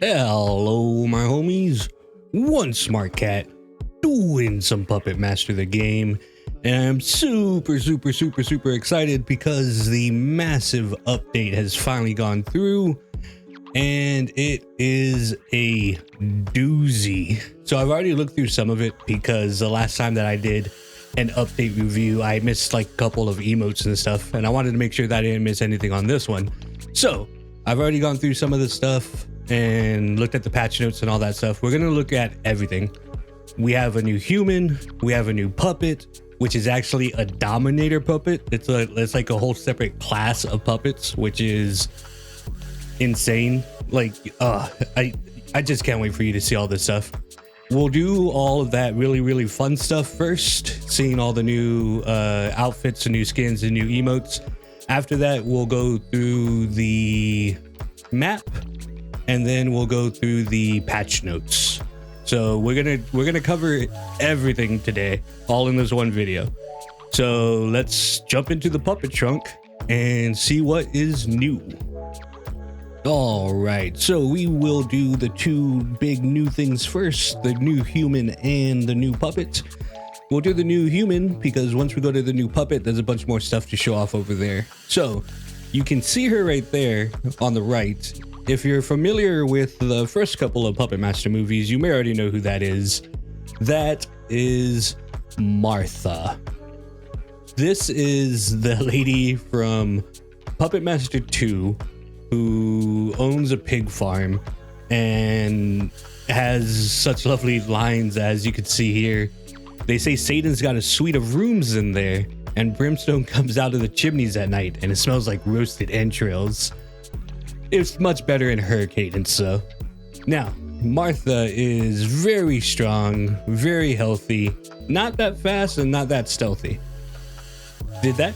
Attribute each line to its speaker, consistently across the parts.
Speaker 1: Hello, my homies. One smart cat doing some Puppet Master the game, and I'm super excited because the massive update has finally gone through, and it is a doozy. So I've already looked through some of it because the last time that I did an update review, I missed like a couple of emotes and stuff, and I wanted to make sure that I didn't miss anything on this one. So I've already gone through some of the stuff and looked at the patch notes and all that stuff. We're gonna look at everything. We have a new human, we have a new puppet, which is actually a dominator puppet. It's like a whole separate class of puppets, which is insane. Like I just can't wait for you to see all this stuff. We'll do all of that really fun stuff first, seeing all the new outfits and new skins and new emotes. After that, we'll go through the map, and then we'll go through the patch notes. So we're gonna cover everything today, all in this one video. So let's jump into the puppet trunk and see what is new. All right, so we will do the two big new things first, the new human and the new puppet. We'll do the new human because once we go to the new puppet, there's a bunch more stuff to show off over there. So you can see her right there on the right. If you're familiar with the first couple of Puppet Master movies, you may already know who that is. That is Martha. This is the lady from Puppet Master 2 who owns a pig farm and has such lovely lines as you can see here. They say Satan's got a suite of rooms in there, and brimstone comes out of the chimneys at night, and it smells like roasted entrails. It's much better in her cadence, so. Now, Martha is very strong, very healthy, not that fast and not that stealthy. Did that?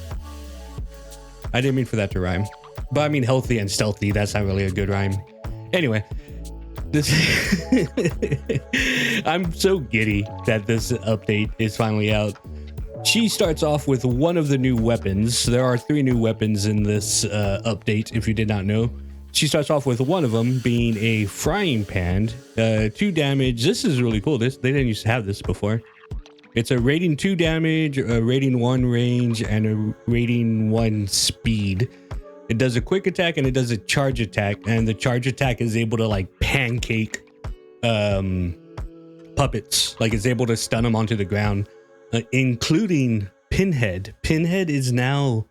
Speaker 1: I didn't mean for that to rhyme. But I mean healthy and stealthy, that's not really a good rhyme. Anyway, this I'm so giddy that this update is finally out. She starts off with one of the new weapons. There are 3 new weapons in this update, if you did not know. She starts off with one of them being a frying pan, 2 damage. This is really cool. They didn't used to have this before. It's a rating 2 damage, a rating 1 range, and a rating 1 speed. It does a quick attack and it does a charge attack, and the charge attack is able to like pancake puppets. Like it's able to stun them onto the ground, including Pinhead. Pinhead is now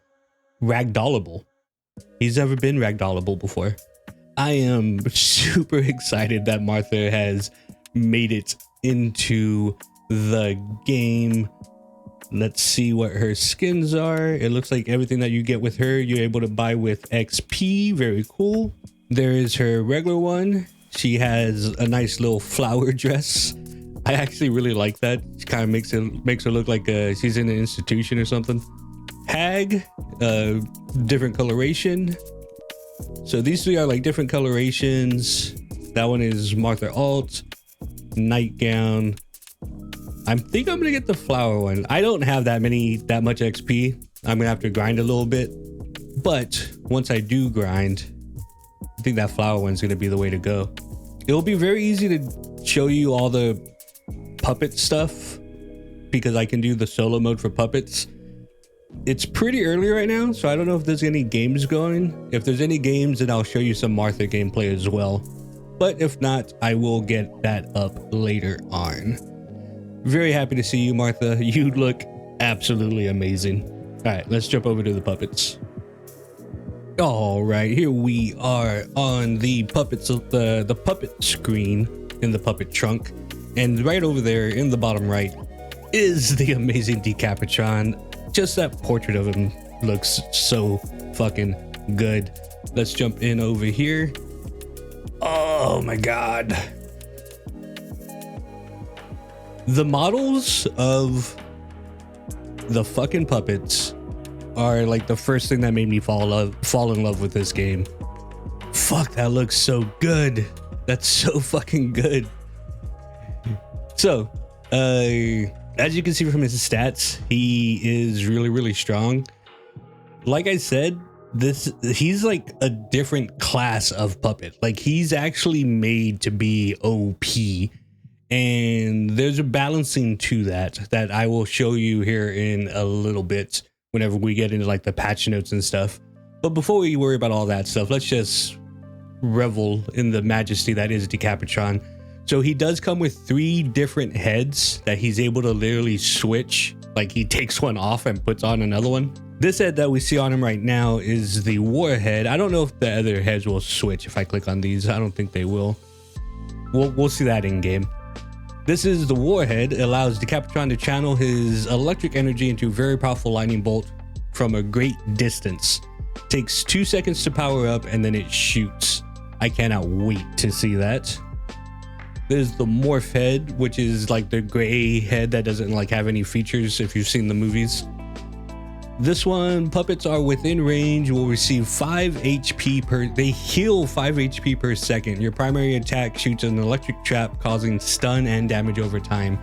Speaker 1: ragdollable. He's never been ragdollable before. I am super excited that Martha has made it into the game. Let's see what her skins are. It looks like everything that you get with her, you're able to buy with XP. Very cool. There is her regular one. She has a nice little flower dress. I actually really like that. It kind of makes her look like she's in an institution or something. Hag, different coloration. So these 3 are like different colorations. That one is Martha Alt, nightgown. I think I'm gonna get the flower one. I don't have that much XP. I'm gonna have to grind a little bit, but once I do grind, I think that flower one's gonna be the way to go. It'll be very easy to show you all the puppet stuff because I can do the solo mode for puppets. It's pretty early right now, so I don't know if there's any games going. If there's any games, then I'll show you some Martha gameplay as well. But if not, I will get that up later on. Very happy to see you, Martha. You look absolutely amazing. All right, let's jump over to the puppets. All right, here we are on the puppets, the puppet screen in the puppet trunk. And right over there in the bottom right is the amazing Decapitron. Just that portrait of him looks so fucking good. Let's jump in over here. Oh my God. The models of the fucking puppets are like the first thing that made me fall in love with this game. Fuck, that looks so good. That's so fucking good. So, as you can see from his stats, he is really strong. Like I said, he's like a different class of puppet. Like he's actually made to be OP, and there's a balancing to that I will show you here in a little bit whenever we get into like the patch notes and stuff. But before we worry about all that stuff, let's just revel in the majesty that is Decapitron. So he does come with 3 different heads that he's able to literally switch. Like he takes one off and puts on another one. This head that we see on him right now is the warhead. I don't know if the other heads will switch if I click on these. I don't think they will. We'll see that in game. This is the warhead. It allows Decapitron to channel his electric energy into a very powerful lightning bolt from a great distance. Takes 2 seconds to power up and then it shoots. I cannot wait to see that. There's the morph head, which is like the gray head that doesn't like have any features if you've seen the movies. This one, puppets are within range will receive 5 HP per, they heal 5 HP per second. Your primary attack shoots an electric trap causing stun and damage over time.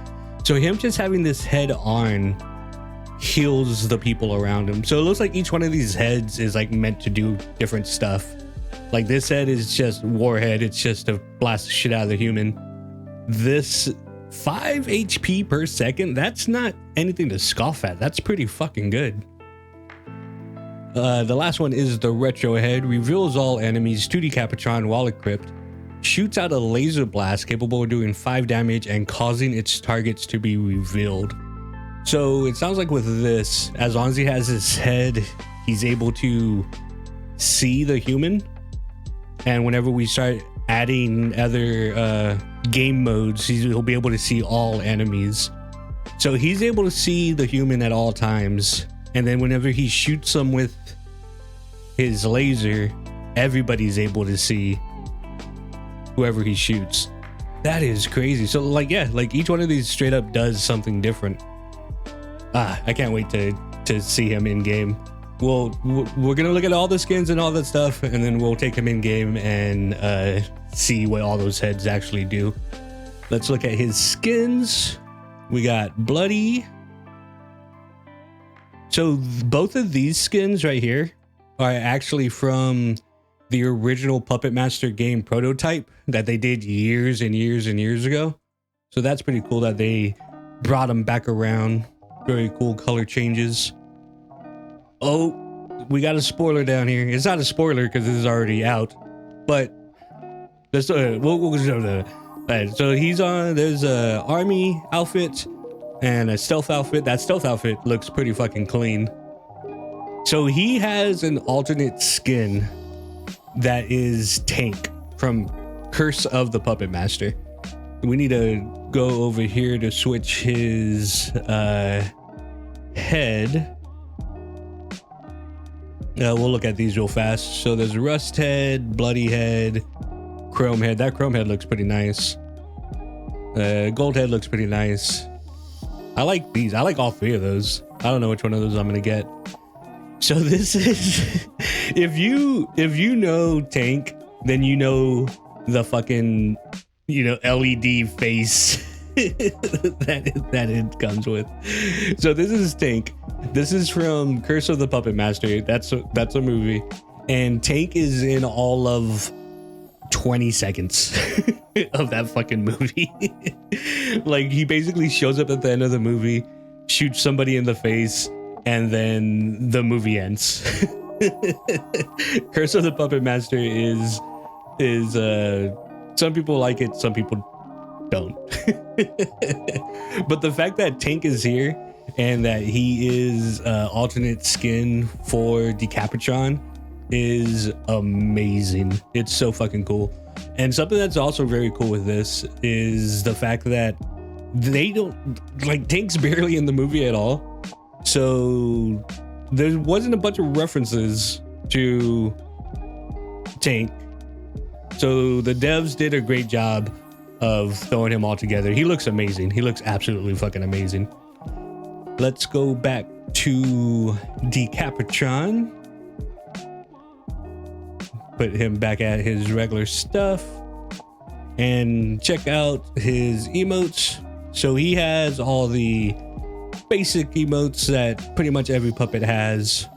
Speaker 1: So him just having this head on heals the people around him. So it looks like each one of these heads is like meant to do different stuff. Like this head is just warhead. It's just to blast the shit out of the human. This 5 HP per second, that's not anything to scoff at. That's pretty fucking good. The last one is the retro head. Reveals all enemies to Decapitron while equipped. Shoots out a laser blast capable of doing 5 damage and causing its targets to be revealed. So it sounds like with this, as long as he has his head, he's able to see the human. And whenever we start adding other game modes, he'll be able to see all enemies. So he's able to see the human at all times. And then whenever he shoots them with his laser, everybody's able to see whoever he shoots. That is crazy. So like, yeah, like each one of these straight up does something different. I can't wait to see him in game. We're gonna look at all the skins and all that stuff, and then we'll take him in game and see what all those heads actually do. Let's look at his skins. We got Bloody. So both of these skins right here are actually from the original Puppet Master game prototype that they did years and years and years ago. So that's pretty cool that they brought them back around. Very cool color changes. Oh, we got a spoiler down here. It's not a spoiler because this is already out, but let's we'll show that. So he's on. There's a army outfit and a stealth outfit. That stealth outfit looks pretty fucking clean. So he has an alternate skin that is Tank from Curse of the Puppet Master. We need to go over here to switch his head. We'll look at these real fast. So there's Rust Head, Bloody Head, Chrome Head. That Chrome Head looks pretty nice. Gold Head looks pretty nice. I like these. I like all 3 of those. I don't know which one of those I'm gonna get. So this is if you know Tank, then you know the fucking LED face that it comes with. So this is Tank. This is from Curse of the Puppet Master. That's a movie, and Tank is in all of 20 seconds of that fucking movie. Like he basically shows up at the end of the movie, shoots somebody in the face, and then the movie ends. Curse of the Puppet Master is some people like it, some people don't. But the fact that Tank is here and that he is alternate skin for Decapitron is amazing. It's so fucking cool. And something that's also very cool with this is the fact that they don't like Tank's barely in the movie at all. So there wasn't a bunch of references to Tank. So the devs did a great job of throwing him all together. He looks amazing. He looks absolutely fucking amazing. Let's go back to Decapitron. Put him back at his regular stuff and check out his emotes. So he has all the basic emotes that pretty much every puppet has.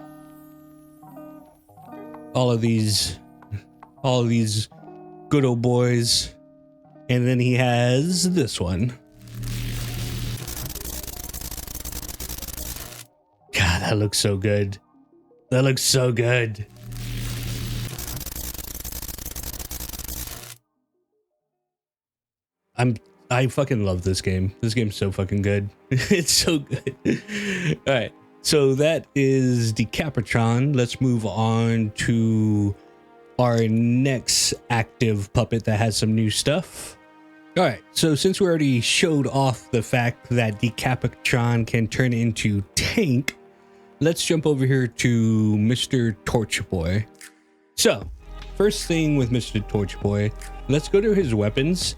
Speaker 1: all of these good old boys. And then he has this one. God, that looks so good. That looks so good. I fucking love this game. This game's so fucking good. It's so good. All right. So that is Decapitron. Let's move on to our next active puppet that has some new stuff. All right. So since we already showed off the fact that Decapitron can turn into Tank, let's jump over here to Mr. Torch Boy. So first thing with Mr. Torch Boy, let's go to his weapons.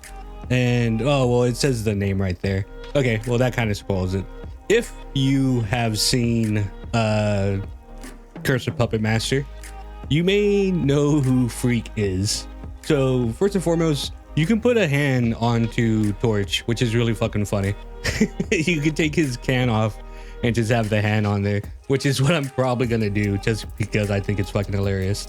Speaker 1: And oh well, it says the name right there. Okay, well that kind of spoils it. If you have seen Curse of Puppet Master, you may know who Freak is. So first and foremost, you can put a hand onto Torch, which is really fucking funny. You can take his can off and just have the hand on there, which is what I'm probably gonna do just because I think it's fucking hilarious.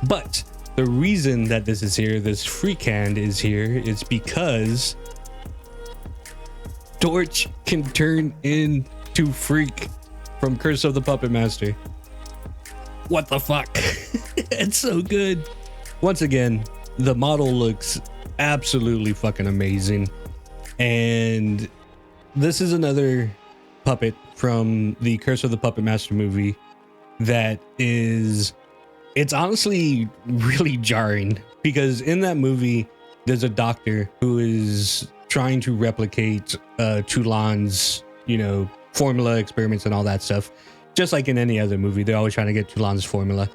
Speaker 1: But the reason that this is here, this Freak hand is here, is because Torch can turn into Freak from Curse of the Puppet Master. What the fuck? It's so good. Once again, the model looks absolutely fucking amazing. And this is another puppet from the Curse of the Puppet Master movie that is... It's honestly really jarring because in that movie, there's a doctor who is trying to replicate Toulon's, formula experiments and all that stuff. Just like in any other movie, they're always trying to get Toulon's formula.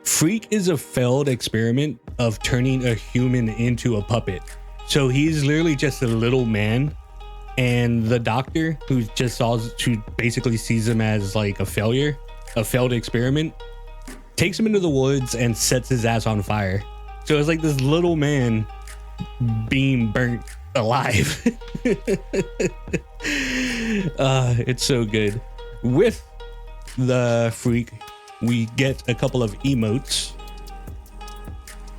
Speaker 1: Freak is a failed experiment of turning a human into a puppet. So he's literally just a little man, and the doctor who basically sees him as like a failed experiment, takes him into the woods and sets his ass on fire. So it's like this little man being burnt alive. It's so good. With the Freak, we get a couple of emotes.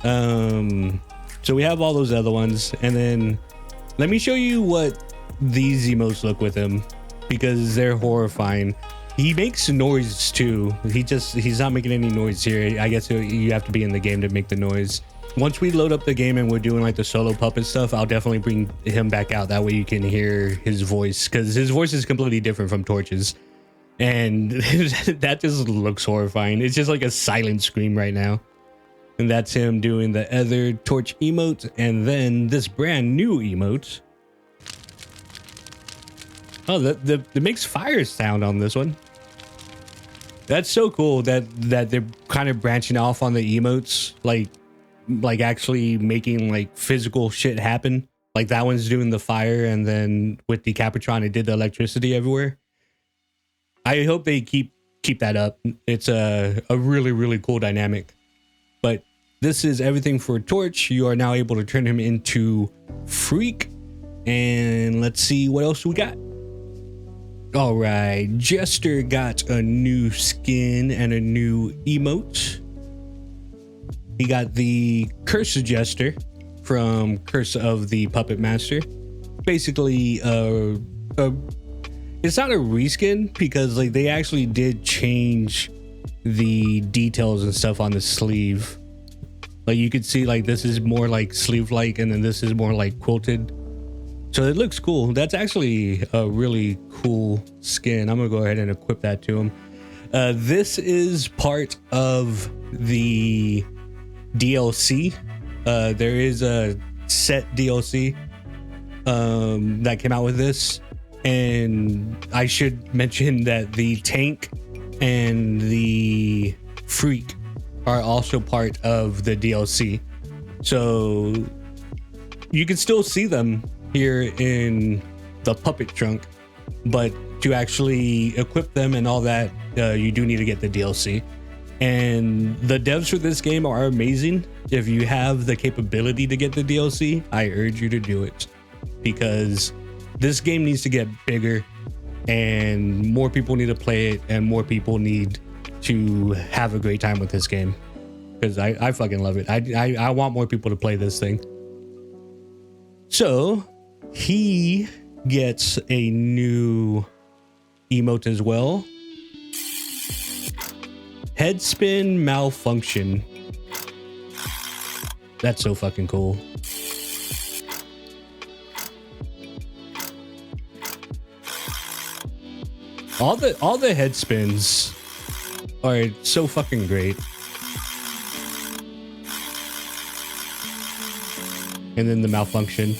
Speaker 1: So we have all those other ones, and then let me show you what these emotes look with him, because they're horrifying. He makes noise too. He's not making any noise here. I guess you have to be in the game to make the noise. Once we load up the game and we're doing like the solo puppet stuff, I'll definitely bring him back out. That way you can hear his voice, because his voice is completely different from Torch's. And that just looks horrifying. It's just like a silent scream right now. And that's him doing the other Torch emote, and then this brand new emote. Oh, that makes fire sound on this one. That's so cool that they're kind of branching off on the emotes, like actually making like physical shit happen. Like that one's doing the fire, and then with Decapitron, it did the electricity everywhere. I hope they keep that up. It's a really, really cool dynamic. But this is everything for Torch. You are now able to turn him into Freak. And let's see what else we got. All right, Jester got a new skin and a new emote. He got the Curse Jester from Curse of the Puppet Master. Basically, it's not a reskin, because like they actually did change the details and stuff on the sleeve. Like you could see like this is more like sleeve-like, and then this is more like quilted. So it looks cool. That's actually a really cool skin. I'm gonna go ahead and equip that to him. This is part of the DLC. There is a set DLC that came out with this, and I should mention that the Tank and the Freak are also part of the DLC. So you can still see them here in the puppet trunk, but to actually equip them and all that, you do need to get the DLC. And the devs for this game are amazing. If you have the capability to get the DLC, I urge you to do it, because this game needs to get bigger and more people need to play it, and more people need to have a great time with this game, because I fucking love it. I want more people to play this thing. So he gets a new emote as well. Head spin malfunction. That's so fucking cool. All the head spins are so fucking great. And then the malfunction.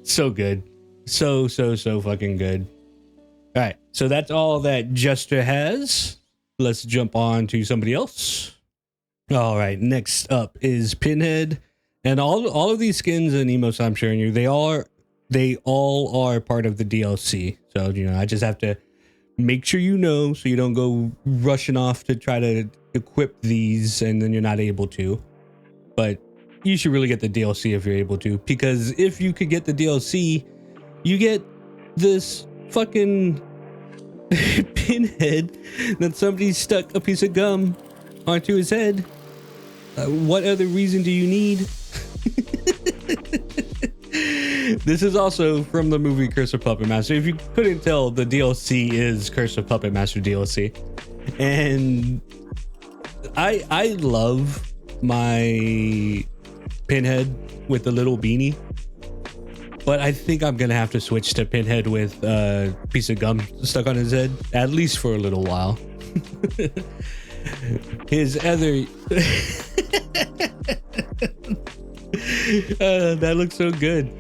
Speaker 1: So good. So fucking good. All right, so that's all that Jester has. Let's jump on to somebody else. All right, next up is Pinhead. And all of these skins and emotes I'm showing you, they all are part of the DLC. So, you know, I just have to make sure you know, so you don't go rushing off to try to equip these and then you're not able to. But you should really get the DLC if you're able to, because if you could get the DLC, you get this fucking Pinhead that somebody stuck a piece of gum onto his head. What other reason do you need? This is also from the movie Curse of Puppet Master. If you couldn't tell, the DLC is Curse of Puppet Master DLC. And I love my Pinhead with the little beanie, but I think I'm gonna have to switch to Pinhead with a piece of gum stuck on his head, at least for a little while. His other that looks so good.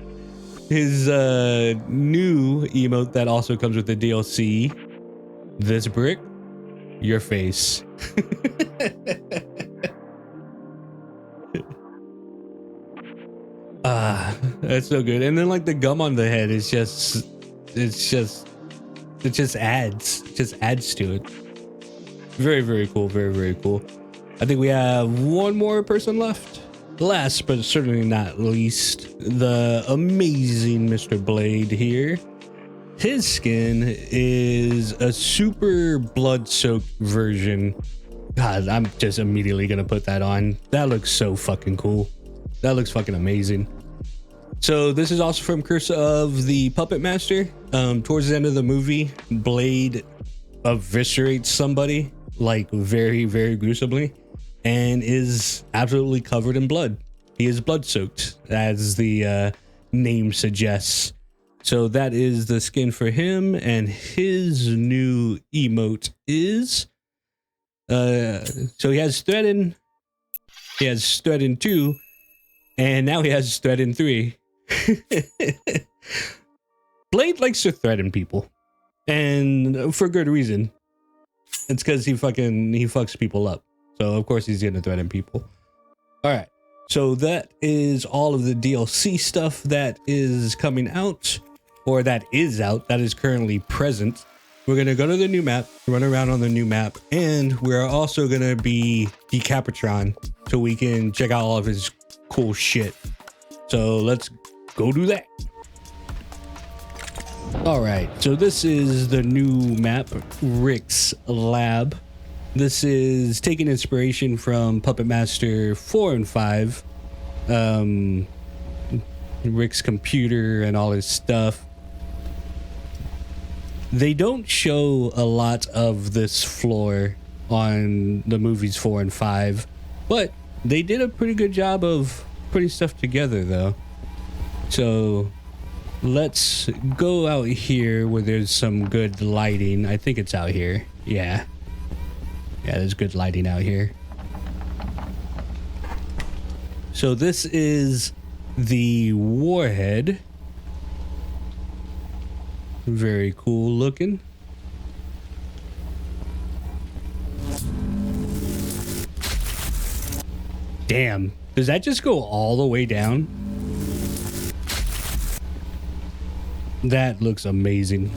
Speaker 1: His new emote that also comes with the DLC, this brick, your face. That's so good. And then like the gum on the head is it just adds to it. Very cool. Very cool. I think we have one more person left. Last but certainly not least, the amazing Mr. Blade here. His skin is a super blood-soaked version. God, I'm just immediately gonna put that on. That looks so fucking cool. That looks fucking amazing. So this is also from Curse of the Puppet Master. Towards the end of the movie, Blade eviscerates somebody like very gruesomely and is absolutely covered in blood. He is blood soaked, as the name suggests. So that is the skin for him, and his new emote is so he has Threaten, he has Threaten 2, and now he has Threaten 3. Blade likes to threaten people, and for good reason. It's because he fucks people up. So of course he's gonna threaten people. All right. So that is all of the DLC stuff that is coming out, or that is out, that is currently present. We're gonna go to the new map, run around on the new map, and we're also gonna be Decapitron so we can check out all of his cool shit. So let's go do that. All right, so this is the new map, Rick's Lab. This is taking inspiration from Puppet Master 4 and 5. Rick's computer and all his stuff. They don't show a lot of this floor on the movies 4 and 5, but they did a pretty good job of putting stuff together though. So let's go out here where there's some good lighting. I think it's out here. Yeah, there's good lighting out here. So this is the warhead. Very cool looking. Damn, does that just go all the way down? That looks amazing.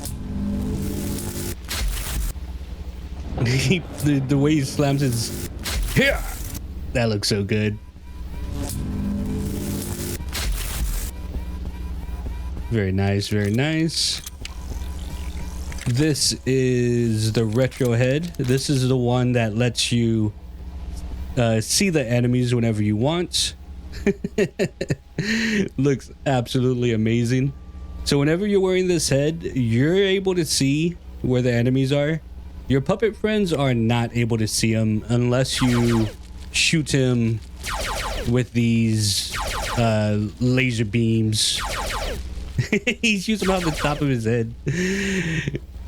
Speaker 1: The way he slams his... Yeah, that looks so good. Very nice, very nice. This is the retro head. This is the one that lets you see the enemies whenever you want. Looks absolutely amazing. So whenever you're wearing this head, you're able to see where the enemies are. Your puppet friends are not able to see them unless you shoot him with these laser beams. He shoots them off the top of his head.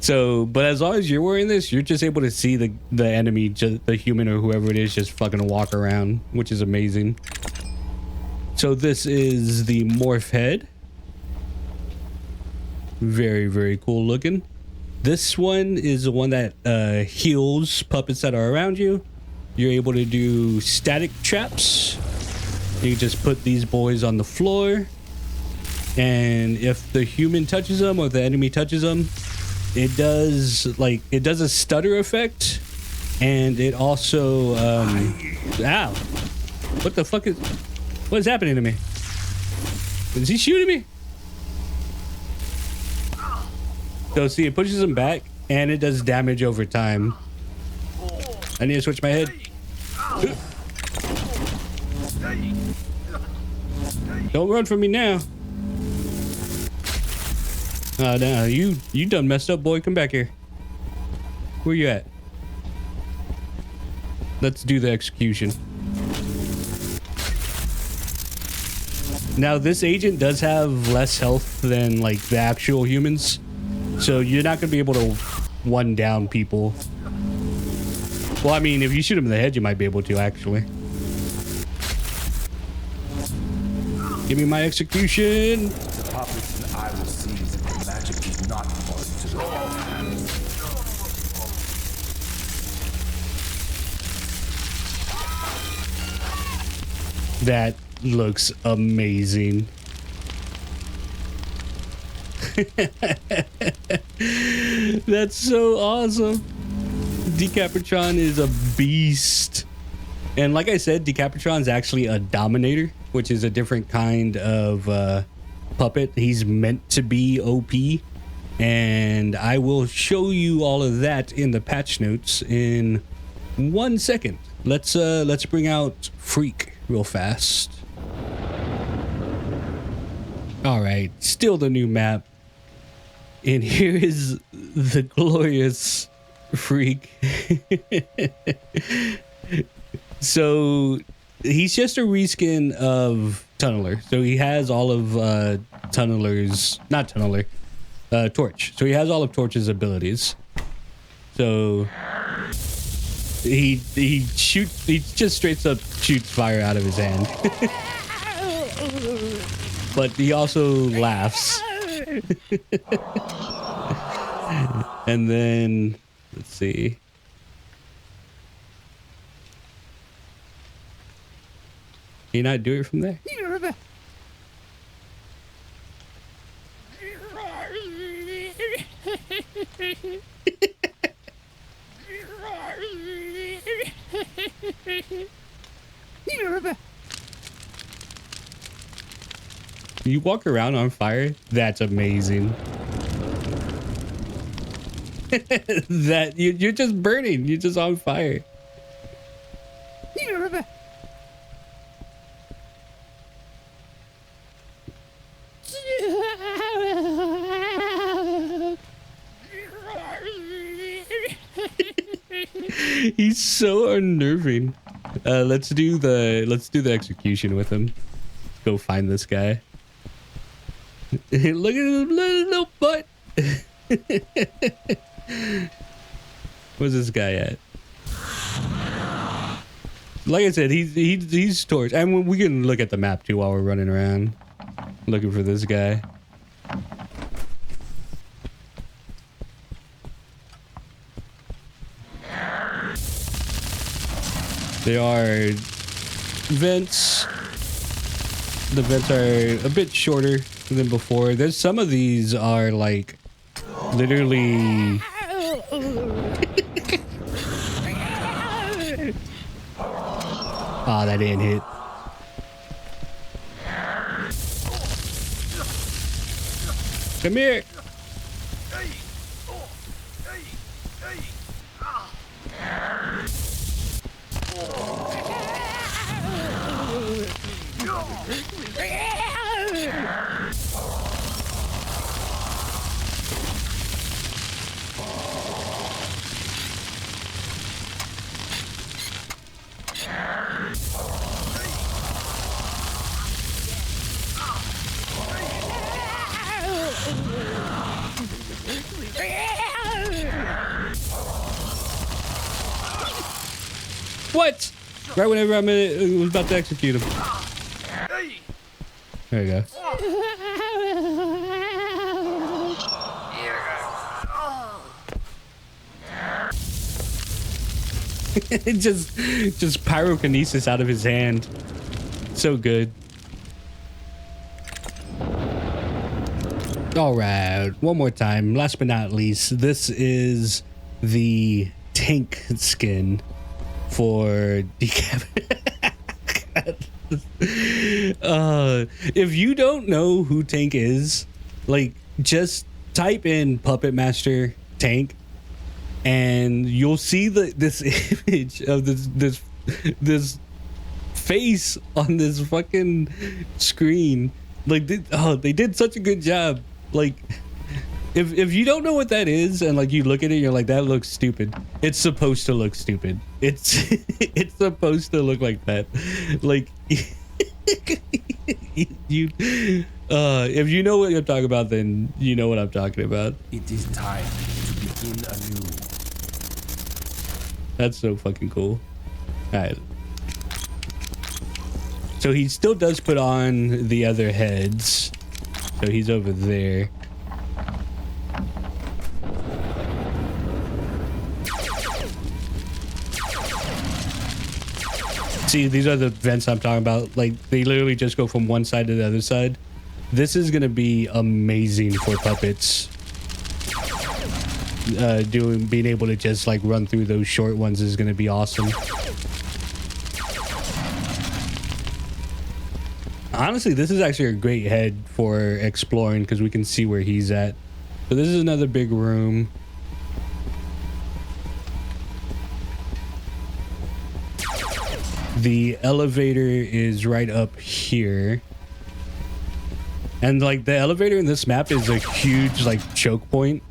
Speaker 1: So, but as long as you're wearing this, you're just able to see the enemy, just the human or whoever it is, just fucking walk around, which is amazing. So this is the morph head. Very, very cool looking. This one is the one that heals puppets that are around you. You're able to do static traps. You just put these boys on the floor, and if the human touches them or the enemy touches them, it does a stutter effect, and it also ow, what the fuck what is happening to me? Is he shooting me? So see, it pushes him back and it does damage over time. I need to switch my head. Don't run from me now. Oh no, you done messed up, boy. Come back here. Where you at? Let's do the execution. Now this agent does have less health than like the actual humans, so you're not gonna be able to one down people. Well, I mean, if you shoot him in the head, you might be able to actually. Give me my execution.
Speaker 2: The puppets and I will seize if the magic is not forced to the hands.
Speaker 1: That looks amazing. That's so awesome. Decapitron is a beast. And like I said, Decapitron's actually a dominator, which is a different kind of puppet. He's meant to be OP. And I will show you all of that in the patch notes in 1 second. Let's bring out Freak real fast. All right, still the new map. And here is the glorious Freak. So he's just a reskin of Tunneler. So he has all of Torch. So he has all of Torch's abilities. So he just straight up shoots fire out of his hand. But he also laughs. And then let's see. Can you not do it from there? You walk around on fire? That's amazing. That you're just burning. You're just on fire. He's so unnerving. Let's do the execution with him. Go find this guy. Look at his little butt. Where's this guy at? Like I said, he's Torch. And we can look at the map too while we're running around looking for this guy. There are vents. The vents are a bit shorter than before. There's some of these are like literally that didn't hit. Come here. What? Right whenever I was about to execute him. There you go. just pyrokinesis out of his hand. So good. All right, one more time. Last but not least, this is the tank skin for Decapitron. If you don't know who Tank is, like, just type in Puppet Master Tank and you'll see this image of this face on this fucking screen. Like, they did such a good job. Like, if you don't know what that is and like you look at it, you're like, that looks stupid. It's supposed to look stupid. It's it's supposed to look like that. Like, you if you know what I'm talking about, then you know what I'm talking about.
Speaker 2: It is time to begin anew.
Speaker 1: That's so fucking cool. All right. So he still does put on the other heads. So he's over there. See, these are the vents I'm talking about. Like, they literally just go from one side to the other side. This is gonna be amazing for puppets. Being able to just like run through those short ones is gonna be awesome. Honestly, this is actually a great head for exploring because we can see where he's at. So this is another big room. The elevator is right up here. And like the elevator in this map is a huge like choke point.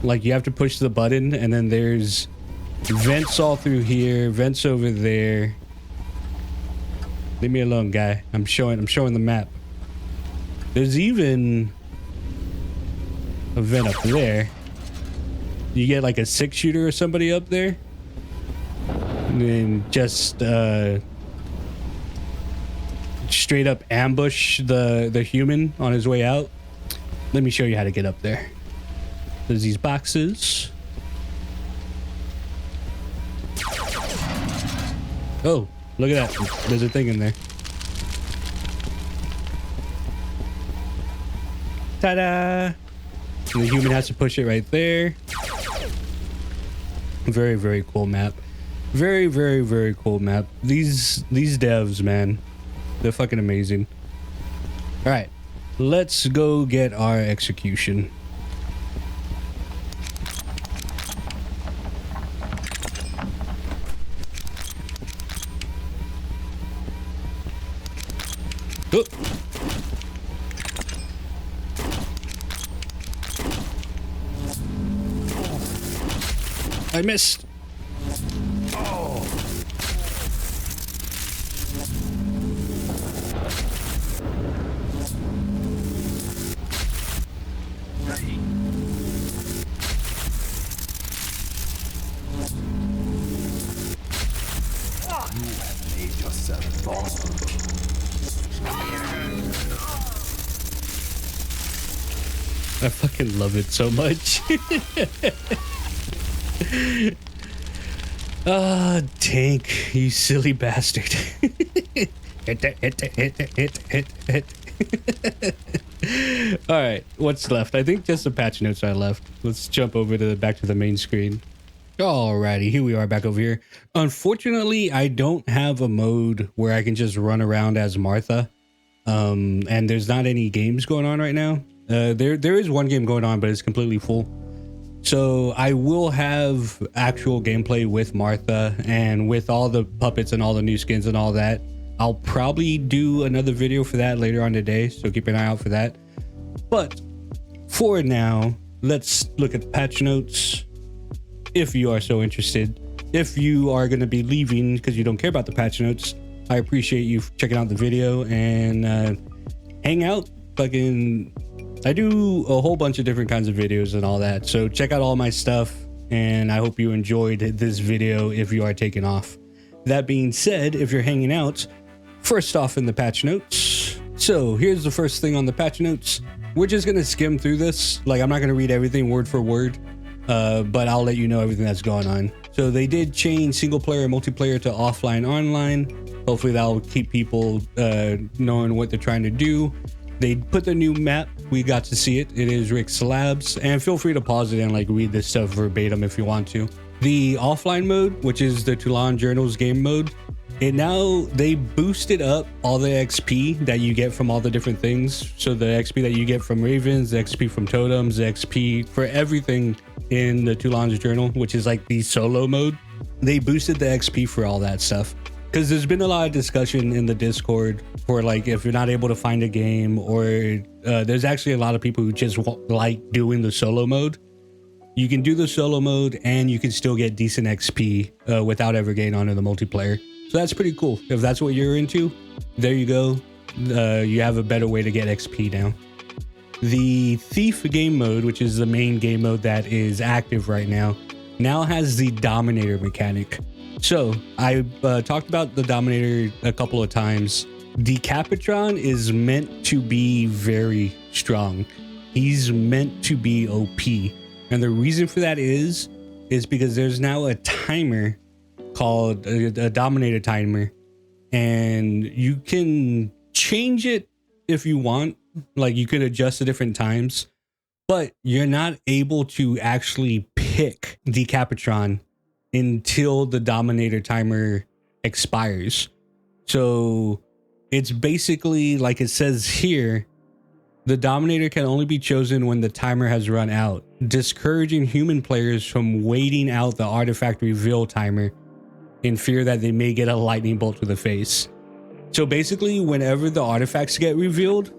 Speaker 1: Like you have to push the button and then there's vents all through here, vents over there. Leave me alone, guy. I'm showing the map. There's even a vent up there. You get like a 6-shooter or somebody up there. And then just straight up ambush the human on his way out. Let me show you how to get up there. There's these boxes. Oh, look at that. There's a thing in there. Ta-da! And the human has to push it right there. Very, very cool map. Very, very, very cool map. These devs, man, they're fucking amazing. All right, let's go get our execution. Oh. I missed. I fucking love it so much. Ah, Tank, you silly bastard. Hit. All right, what's left? I think just the patch notes are left. Let's jump over to back to the main screen. Alrighty, here we are back over here. Unfortunately, I don't have a mode where I can just run around as Martha. And there's not any games going on right now. There is one game going on, but it's completely full. So I will have actual gameplay with Martha and with all the puppets and all the new skins and all that. I'll probably do another video for that later on today, so keep an eye out for that. But for now, let's look at the patch notes if you are so interested. If you are going to be leaving because you don't care about the patch notes, I appreciate you checking out the video and hang out. I do a whole bunch of different kinds of videos and all that, so check out all my stuff, and I hope you enjoyed this video if you are taking off. That being said, if you're hanging out, first off in the patch notes. So here's the first thing on the patch notes. We're just going to skim through this. Like, I'm not going to read everything word for word, but I'll let you know everything that's going on. So they did change single player and multiplayer to offline online. Hopefully that'll keep people knowing what they're trying to do. They put the new map. We got to see it. It is Rick's Labs, and feel free to pause it and like read this stuff verbatim if you want to. The offline mode, which is the Toulon Journals game mode, they boosted up all the XP that you get from all the different things. So the XP that you get from Ravens, the XP from Totems, the XP for everything in the Toulon's Journal, which is like the solo mode. They boosted the XP for all that stuff. Because there's been a lot of discussion in the Discord for like if you're not able to find a game, or there's actually a lot of people who just like doing the solo mode. You can do the solo mode and you can still get decent XP without ever getting onto the multiplayer. So that's pretty cool. If that's what you're into, there you go. You have a better way to get XP now. The Thief game mode, which is the main game mode that is active right now has the Dominator mechanic. So I talked about the Dominator a couple of times. Decapitron is meant to be very strong. He's meant to be OP. And the reason for that is because there's now a timer called a Dominator timer. And you can change it if you want. Like you could adjust the different times. But you're not able to actually pick Decapitron until the Dominator timer expires. So it's basically like it says here, the Dominator can only be chosen when the timer has run out, discouraging human players from waiting out the artifact reveal timer in fear that they may get a lightning bolt to the face. So basically, whenever the artifacts get revealed,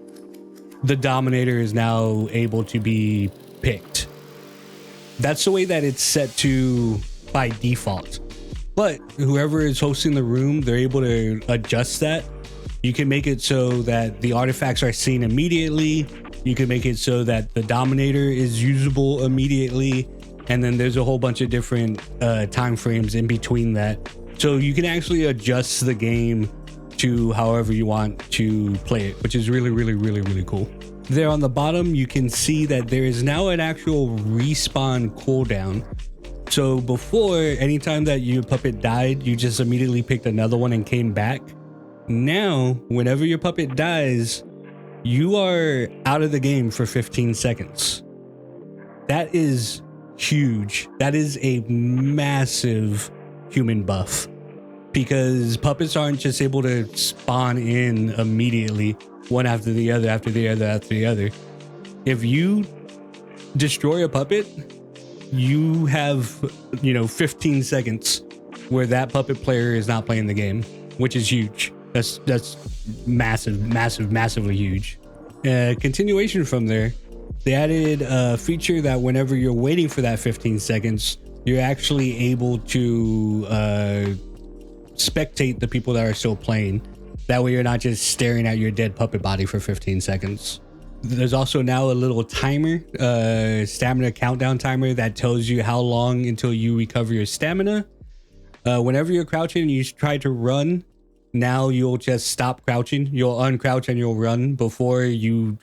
Speaker 1: the Dominator is now able to be picked. That's the way that it's set to by default. But whoever is hosting the room, they're able to adjust that. You can make it so that the artifacts are seen immediately. You can make it so that the Dominator is usable immediately. And then there's a whole bunch of different time frames in between that. So you can actually adjust the game to however you want to play it, which is really, really, really, really cool. There on the bottom, you can see that there is now an actual respawn cooldown. So before, anytime that your puppet died, you just immediately picked another one and came back. Now, whenever your puppet dies, you are out of the game for 15 seconds. That is huge. That is a massive human buff, because puppets aren't just able to spawn in immediately, one after the other, after the other, after the other. If you destroy a puppet, you have 15 seconds where that puppet player is not playing the game, which is huge. That's massively huge. Continuation from there, they added a feature that whenever you're waiting for that 15 seconds, you're actually able to spectate the people that are still playing. That way you're not just staring at your dead puppet body for 15 seconds. There's also now a little timer, stamina countdown timer, that tells you how long until you recover your stamina. Whenever you're crouching and you try to run, now you'll just stop crouching. You'll uncrouch and you'll run.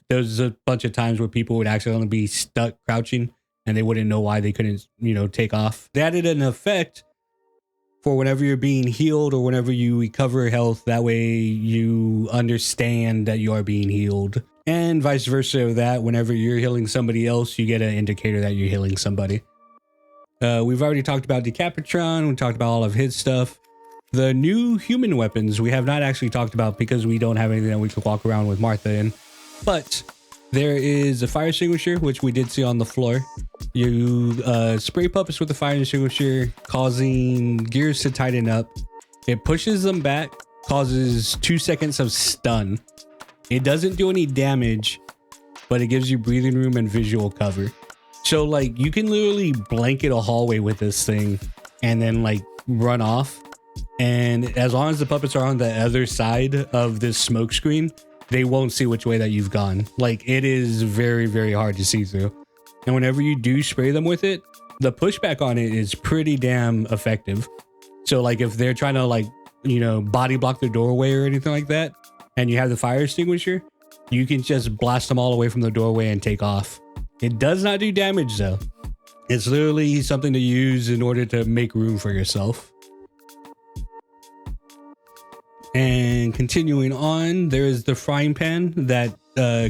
Speaker 1: There's a bunch of times where people would accidentally be stuck crouching and they wouldn't know why they couldn't, take off. They added an effect for whenever you're being healed or whenever you recover health. That way you understand that you are being healed. And vice versa of that, whenever you're healing somebody else, you get an indicator that you're healing somebody. We've already talked about Decapitron. We talked about all of his stuff. The new human weapons we have not actually talked about because we don't have anything that we could walk around with Martha in. But There is a fire extinguisher, which we did see on the floor. You spray puppets with the fire extinguisher, causing gears to tighten up. It pushes them back, causes 2 seconds of stun. It doesn't do any damage, but it gives you breathing room and visual cover. So like you can literally blanket a hallway with this thing and then like run off. And as long as the puppets are on the other side of this smoke screen, they won't see which way that you've gone. Like it is very, very hard to see through. And whenever you do spray them with it, the pushback on it is pretty damn effective. So like if they're trying to like, you know, body block the doorway or anything like that, and you have the fire extinguisher, you can just blast them all away from the doorway and take off. It does not do damage though. It's literally something to use in order to make room for yourself. And continuing on, there is the frying pan that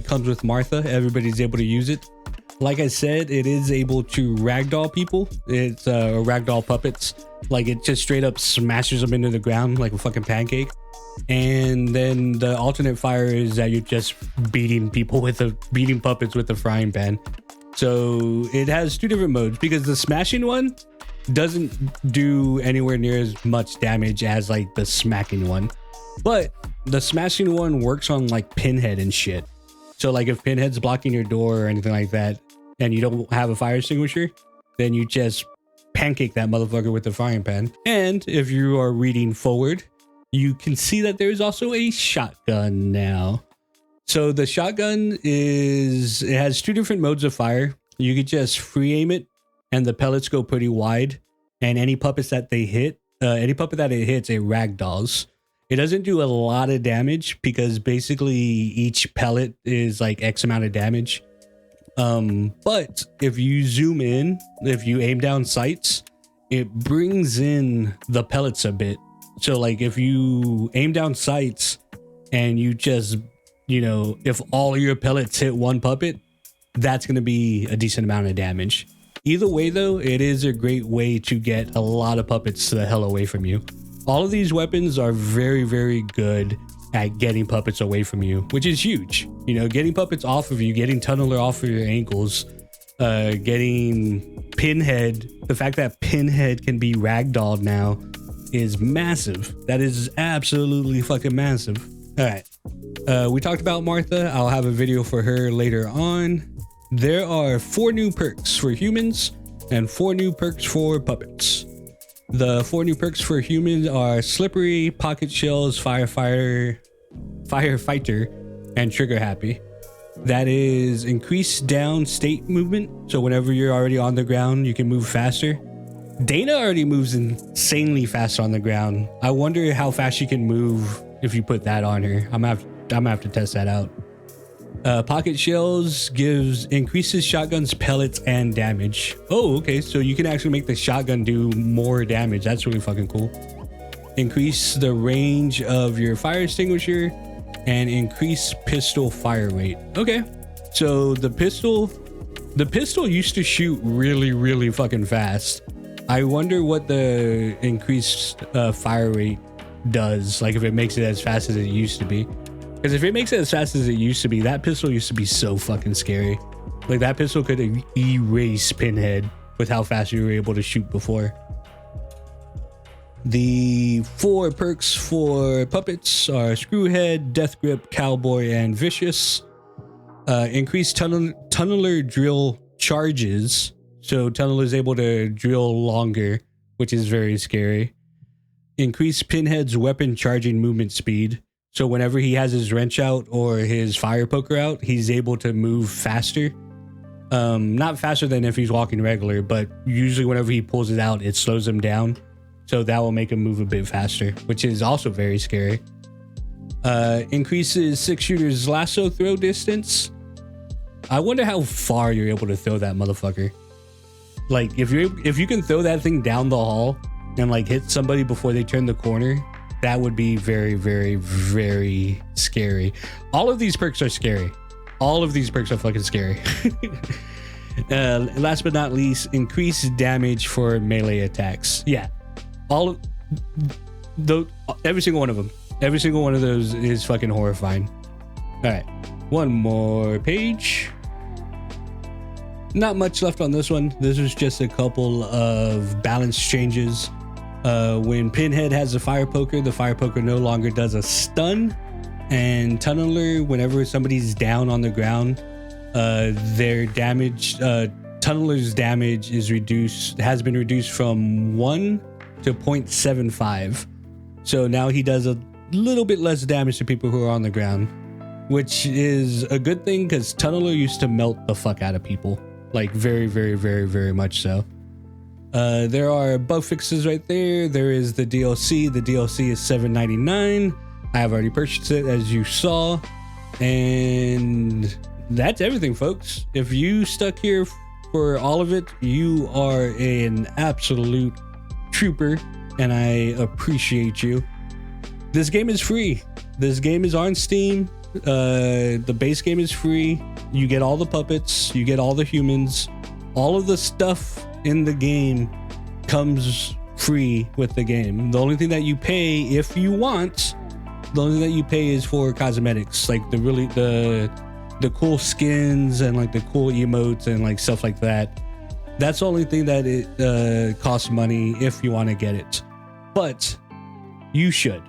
Speaker 1: comes with Martha. Everybody's able to use it. Like I said, it is able to ragdoll people. It's ragdoll puppets. Like it just straight up smashes them into the ground like a fucking pancake. And then the alternate fire is that you're just beating puppets with the frying pan. So it has 2 different modes, because the smashing one doesn't do anywhere near as much damage as like the smacking one. But the smashing one works on like Pinhead and shit. So like if Pinhead's blocking your door or anything like that, and you don't have a fire extinguisher, then you just pancake that motherfucker with the frying pan. And if you are reading forward, you can see that there's also a shotgun now. So the shotgun it has 2 different modes of fire. You could just free aim it and the pellets go pretty wide, and any puppets that they hit, any puppet that it hits, it ragdolls. It doesn't do a lot of damage because basically each pellet is like X amount of damage. But if you zoom in, if you aim down sights, it brings in the pellets a bit. So like if you aim down sights and you just, you know, if all of your pellets hit one puppet, that's going to be a decent amount of damage. Either way though, it is a great way to get a lot of puppets the hell away from you. All of these weapons are very, very good at getting puppets away from you, which is huge. You know, getting puppets off of you, getting Tunneler off of your ankles, getting Pinhead. The fact that Pinhead can be ragdolled now is massive. That is absolutely fucking massive. All right. We talked about Martha. I'll have a video for her later on. There are 4 new perks for humans and 4 new perks for puppets. The 4 new perks for humans are Slippery, Pocket Shells, Firefighter, and Trigger Happy. That is increased down state movement. So whenever you're already on the ground, you can move faster. Dana already moves insanely fast on the ground. I wonder how fast she can move if you put that on her. I'm gonna have to test that out. Pocket Shells increases shotgun's pellets and damage. Oh, okay. So you can actually make the shotgun do more damage. That's really fucking cool. Increase the range of your fire extinguisher and increase pistol fire rate. Okay. So the pistol used to shoot really, really fucking fast. I wonder what the increased fire rate does. Like if it makes it as fast as it used to be. Because if it makes it as fast as it used to be, that pistol used to be so fucking scary. Like that pistol could erase Pinhead with how fast you were able to shoot before. The 4 perks for puppets are Screwhead, Death Grip, Cowboy, and Vicious. Increased Tunneler drill charges. So Tunneler is able to drill longer, which is very scary. Increase Pinhead's weapon charging movement speed. So whenever he has his wrench out or his fire poker out, he's able to move faster. Not faster than if he's walking regular, but usually whenever he pulls it out, it slows him down. So that will make him move a bit faster, which is also very scary. Increases 6-shooter's lasso throw distance. I wonder how far you're able to throw that motherfucker. Like if you can throw that thing down the hall and like hit somebody before they turn the corner, that would be very, very, very scary. All of these perks are scary. All of these perks are fucking scary. Last but not least, increase damage for melee attacks. Yeah, every single one of them. Every single one of those is fucking horrifying. All right. One more page. Not much left on this one. This was just a couple of balance changes. When Pinhead has a fire poker, the fire poker no longer does a stun. And Tunneler, whenever somebody's down on the ground, their damage, Tunneler's damage has been reduced from 1 to 0.75. So now he does a little bit less damage to people who are on the ground, which is a good thing because Tunneler used to melt the fuck out of people. Like very, very, very, very much so. There are bug fixes right there. There is the DLC. The DLC is $7.99. I have already purchased it, as you saw. And that's everything, folks. If you stuck here for all of it, you are an absolute trooper, and I appreciate you. This game is free. This game is on Steam. The base game is free. You get all the puppets, you get all the humans, all of the stuff in the game comes free with the game. The only thing that you pay, if you want, the only thing that you pay is for cosmetics, like the cool skins and like the cool emotes and like stuff like that. That's the only thing that it costs money if you want to get it. But you should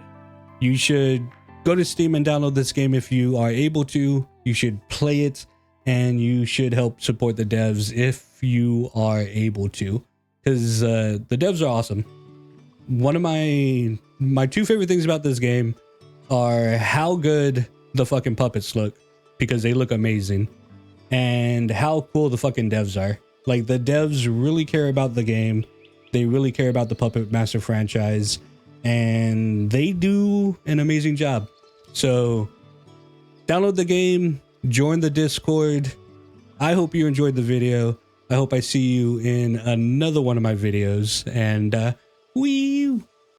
Speaker 1: go to Steam and download this game if you are able to. You should play it, and you should help support the devs if you are able to, because the devs are awesome. One of my two favorite things about this game are how good the fucking puppets look, because they look amazing, and how cool the fucking devs are. Like, the devs really care about the game. They really care about the Puppet Master franchise, and they do an amazing job. So download the game, join the Discord. I hope you enjoyed the video. I hope I see you in another one of my videos, and wee